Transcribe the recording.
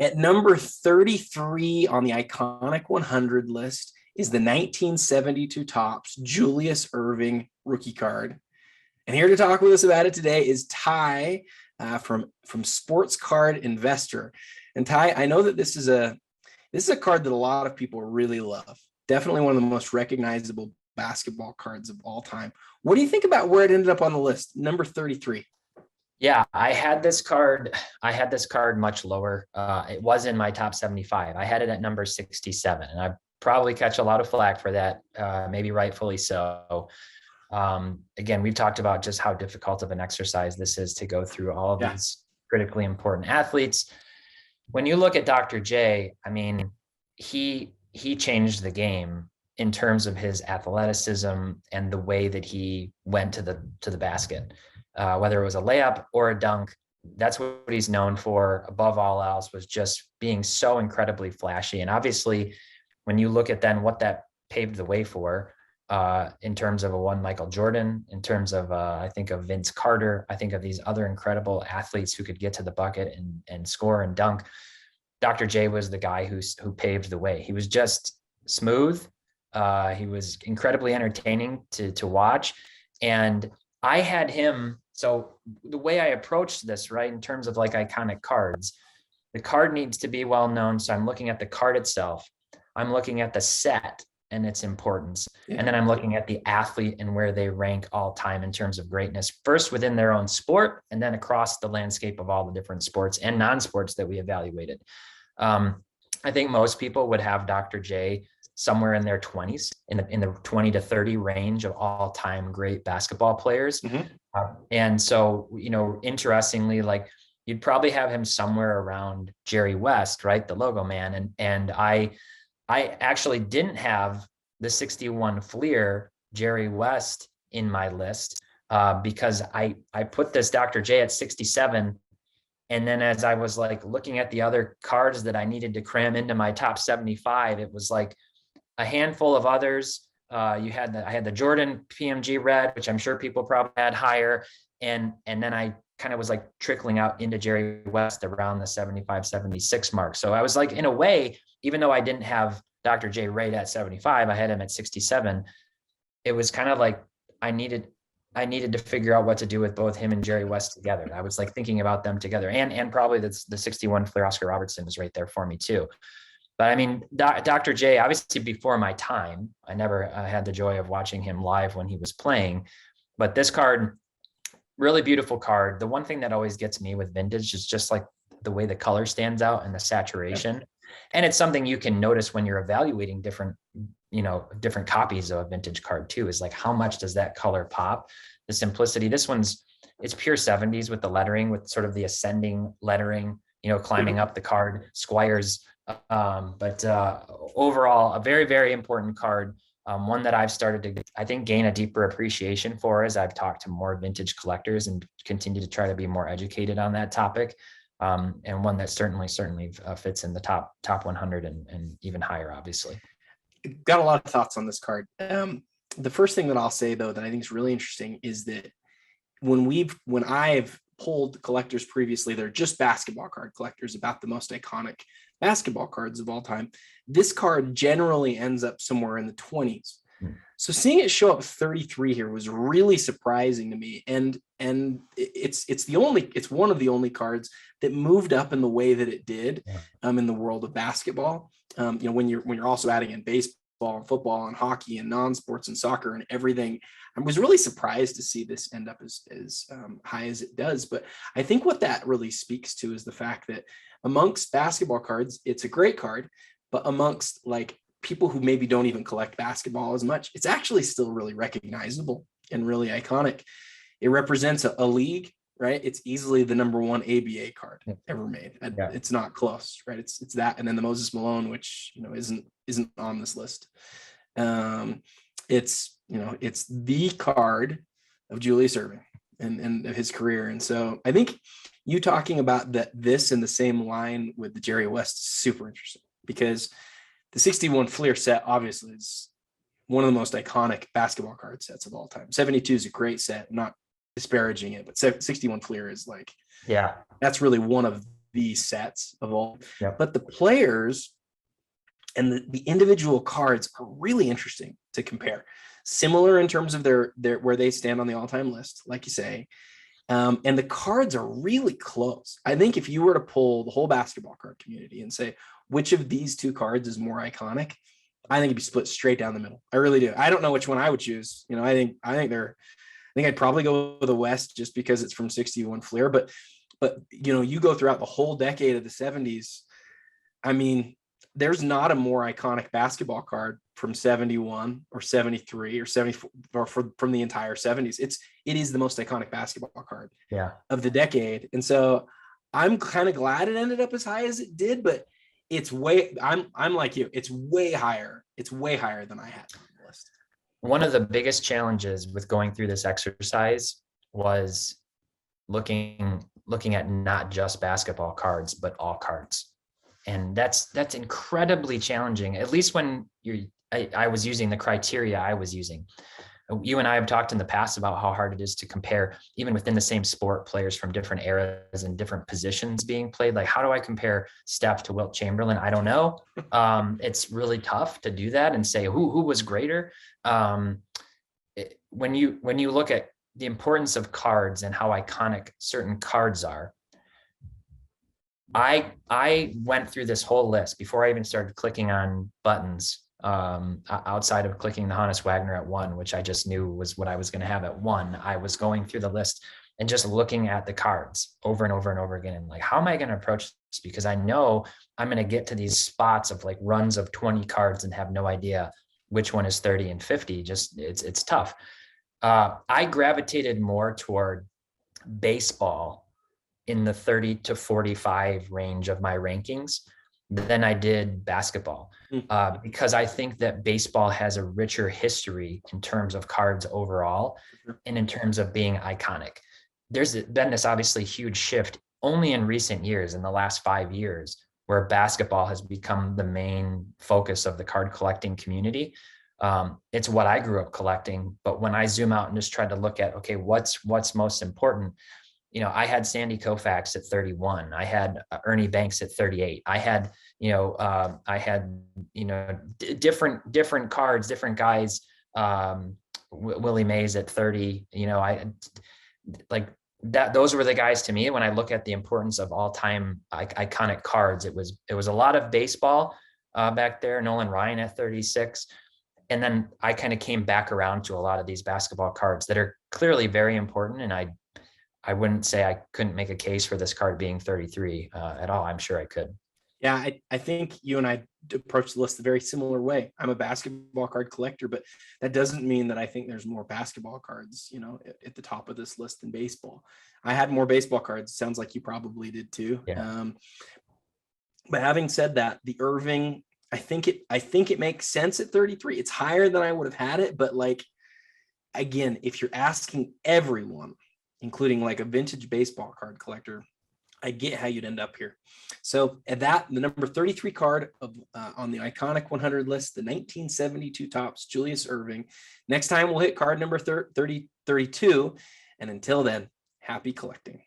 At number 33 on the iconic 100 list is the 1972 Topps Julius Erving rookie card. And here to talk with us about it today is Ty from Sports Card Investor. And Ty, I know that this is a card that a lot of people really love. Definitely one of the most recognizable basketball cards of all time. What do you think about where it ended up on the list? Number 33. Yeah, I had this card much lower. It was in my top 75. I had it at number 67, and I probably catch a lot of flack for that, maybe rightfully so. Again, we've talked about just how difficult of an exercise this is to go through all of these critically important athletes. When you look at Dr. J, I mean, he changed the game in terms of his athleticism and the way that he went to the basket. Whether it was a layup or a dunk, that's what he's known for above all else, was just being so incredibly flashy. And obviously, when you look at then what that paved the way for, in terms of one Michael Jordan, in terms of, I think of Vince Carter, I think of these other incredible athletes who could get to the bucket and score and dunk. Dr. J was the guy who paved the way. He was just smooth. He was incredibly entertaining to watch. And I had him. So the way I approached this, right, in terms of like iconic cards, the card needs to be well known. So I'm looking at the card itself. I'm looking at the set and its importance. And then I'm looking at the athlete and where they rank all time in terms of greatness, first within their own sport, and then across the landscape of all the different sports and non-sports that we evaluated. I think most people would have Dr. J somewhere in their 20s, in the 20 to 30 range of all-time great basketball players. And so, interestingly, like you'd probably have him somewhere around Jerry West, right? The logo man. And I actually didn't have the 61 Fleer Jerry West in my list because I put this Dr. J at 67. And then as I was like looking at the other cards that I needed to cram into my top 75, it was like a handful of others. I had the Jordan PMG red, which I'm sure people probably had higher. And then I kind of was like trickling out into Jerry West around the 75, 76 mark. So I was like, in a way, even though I didn't have Dr. J right at 75, I had him at 67. It was kind of like I needed to figure out what to do with both him and Jerry West together. I was like thinking about them together, and probably the 61 Fleer Oscar Robertson was right there for me too. But I mean, Dr. J, obviously before my time, I never had the joy of watching him live when he was playing. But this card, really beautiful card. The one thing that always gets me with vintage is just like the way the color stands out and the saturation. And it's something you can notice when you're evaluating different copies of a vintage card too, is like, how much does that color pop? The simplicity. This it's pure 70s with the lettering, with sort of the ascending lettering, climbing up the card, Squires. But overall, a very, very important card. One that I've started to, I think, gain a deeper appreciation for as I've talked to more vintage collectors and continue to try to be more educated on that topic. And one that certainly fits in the top 100 and even higher, obviously. Got a lot of thoughts on this card. The first thing that I'll say, though, that I think is really interesting is that when I've polled collectors previously, they're just basketball card collectors about the most iconic basketball cards of all time, this card generally ends up somewhere in the 20s. So seeing it show up 33 here was really surprising to me. And it's one of the only cards that moved up in the way that it did in the world of basketball. When you're also adding in baseball and football and hockey and non-sports and soccer and everything, I was really surprised to see this end up as high as it does. But I think what that really speaks to is the fact that amongst basketball cards, it's a great card, but amongst like people who maybe don't even collect basketball as much, it's actually still really recognizable and really iconic. It represents a league, right? It's easily the number one ABA card ever made. It's not close, right? It's that, and then the Moses Malone, which isn't on this list. It's the card of Julius Erving and of his career. And so I think you talking about this in the same line with the Jerry West is super interesting, because the 61 Fleer set obviously is one of the most iconic basketball card sets of all time. 72 is a great set, I'm not disparaging it, but 61 Fleer is like, that's really one of these sets of all, Yep. but the players and the individual cards are really interesting to compare. Similar in terms of their where they stand on the all-time list, like you say. And the cards are really close. I think if you were to pull the whole basketball card community and say, which of these two cards is more iconic, I think it'd be split straight down the middle. I really do. I don't know which one I would choose. You know, I think I'd probably go with the West just because it's from 61 Fleer. But you know, you go throughout the whole decade of the 70s. I mean, there's not a more iconic basketball card from 71 or 73 or 74 or from the entire 70s. It is the most iconic basketball card of the decade. And so I'm kind of glad it ended up as high as it did, but I'm like you, it's way higher. It's way higher than I had on the list. One of the biggest challenges with going through this exercise was looking at not just basketball cards, but all cards. And that's incredibly challenging, at least when I was using the criteria I was using. You and I have talked in the past about how hard it is to compare, even within the same sport, players from different eras and different positions being played. Like, how do I compare Steph to Wilt Chamberlain? I don't know. It's really tough to do that and say who was greater. When you look at the importance of cards and how iconic certain cards are, I went through this whole list before I even started clicking on buttons, outside of clicking the Hannes Wagner at 1, which I just knew was what I was going to have at 1. I was going through the list and just looking at the cards over and over and over again. And like, how am I going to approach this? Because I know I'm going to get to these spots of like runs of 20 cards and have no idea which one is 30 and 50. Just it's tough. I gravitated more toward baseball in the 30 to 45 range of my rankings than I did basketball, because I think that baseball has a richer history in terms of cards overall and in terms of being iconic. There's been this obviously huge shift only in recent years, in the last 5 years, where basketball has become the main focus of the card collecting community. It's what I grew up collecting, but when I zoom out and just try to look at, okay, what's most important, you know, I had Sandy Koufax at 31. I had Ernie Banks at 38. I had, different cards, different guys. Willie Mays at 30. You know, I like that. Those were the guys to me when I look at the importance of all-time iconic cards. It was a lot of baseball back there. Nolan Ryan at 36. And then I kind of came back around to a lot of these basketball cards that are clearly very important. And I wouldn't say I couldn't make a case for this card being 33 at all. I'm sure I could. Yeah, I think you and I approach the list a very similar way. I'm a basketball card collector, but that doesn't mean that I think there's more basketball cards, you know, at the top of this list than baseball. I had more baseball cards. Sounds like you probably did too. Yeah. But having said that, the Erving, I think it makes sense at 33. It's higher than I would have had it, but like, again, if you're asking everyone, including like a vintage baseball card collector, I get how you'd end up here. So at that, the number 33 card of on the iconic 100 list, the 1972 Topps Julius Erving. Next time we'll hit card number 32. And until then, happy collecting.